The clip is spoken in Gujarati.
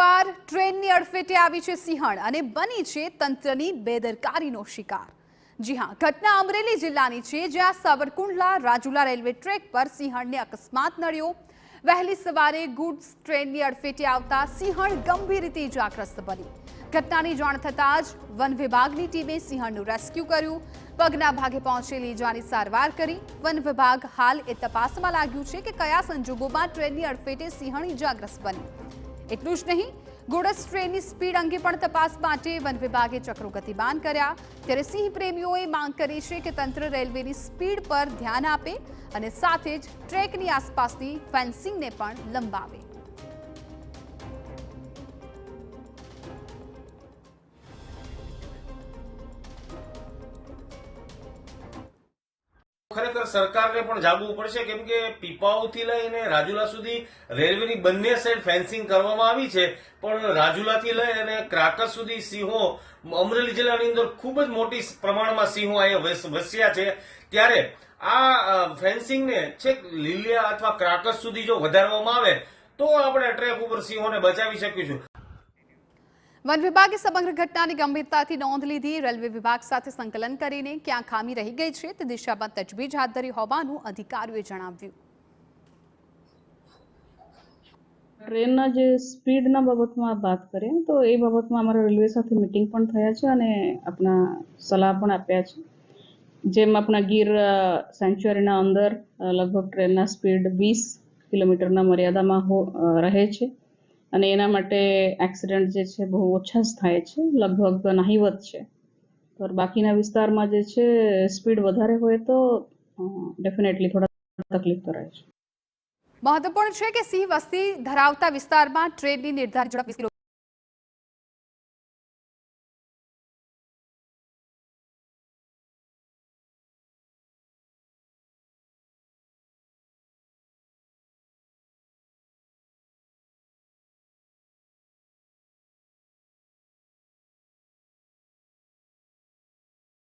એકવાર ટ્રેનની અડફેટે આવી છે સિંહણ અને બની છે તંત્રની બેદરકારીનો શિકાર। જી હા, ઘટના અમરેલી જિલ્લાની છે, જ્યાં સાવરકુંડલા રાજુલા રેલવે ટ્રેક પર સિંહણને અકસ્માત નડ્યો। વહેલી સવારે ગુડ્સ ટ્રેનની અડફેટે આવતા સિંહણ ગંભીર રીતે ઇજાગ્રસ્ત બની। ઘટનાની જાણ થતાં જ વન વિભાગની ટીમે સિંહણનું રેસ્ક્યુ કર્યું। પગના ભાગે પહોંચેલી ઇજાની સારવાર કરી। વન વિભાગ હાલ એ તપાસમાં લાગ્યું છે કે કયા સંજોગોમાં ટ્રેનની અડફેટે સિંહણ ઇજાગ્રસ્ત બની। એટલું જ નહીં, ગુડ્સ ટ્રેનની સ્પીડ અંગે પણ તપાસ માટે વન વિભાગે ચક્રો ગતિમાન કર્યા। ત્યારે સિંહ પ્રેમીઓએ માંગ કરી છે કે તંત્ર રેલવેની સ્પીડ પર ધ્યાન આપે અને સાથે જ ટ્રેકની આસપાસની ફેન્સિંગને પણ લંબાવે। ખરેખર સરકારને પણ જાગવું પડશે, કેમ કે પીપાઉથી લઈને રાજુલા સુધી રેલવેની બંને સાઈડ ફેન્સિંગ કરવામાં આવી છે, પણ રાજુલાથી લઈ અને ક્રાકર સુધી સિંહો અમરેલી જિલ્લાની અંદર ખૂબ જ મોટી પ્રમાણમાં સિંહો અહીંયા વસ્યા છે। ત્યારે આ ફેન્સિંગને છેક લીલિયા અથવા ક્રાકર સુધી જો વધારવામાં આવે તો આપણે ટ્રેક ઉપર સિંહોને બચાવી શકીશું। વન વિભાગે સમગ્ર ઘટનાની ગંભીરતાથી નોંધ લીધી। રેલવે વિભાગ સાથે સંકલન કરીને ક્યાં ખામી રહી ગઈ છે તે દિશામાં તજવીજ હાથ ધરી હોવાનું અધિકારીઓએ જણાવ્યું। ટ્રેનના જે સ્પીડના બાબતમાં વાત કરીએ તો એ બાબતમાં અમારા રેલવે સાથે મિટિંગ પણ થયા છે અને આપણા સલાહ પણ આપ્યા છે। જેમ આપણા ગીર સેન્ચ્યુરીના અંદર લગભગ ટ્રેનના સ્પીડ 20 કિલોમીટરના મર્યાદામાં રહે છે અને એના માટે એક્સિડન્ટ જે છે બહુ ઓછા જ થાય છે, લગભગ નહિવત છે। તો બાકીના વિસ્તારમાં જે છે સ્પીડ વધારે હોય તો ડેફિનેટલી થોડા તકલીફ તો રહે છે। મહત્વપૂર્ણ છે કે સિંહ વસ્તી ધરાવતા વિસ્તારમાં ટ્રેનની નિર્ધારિત ઝડપ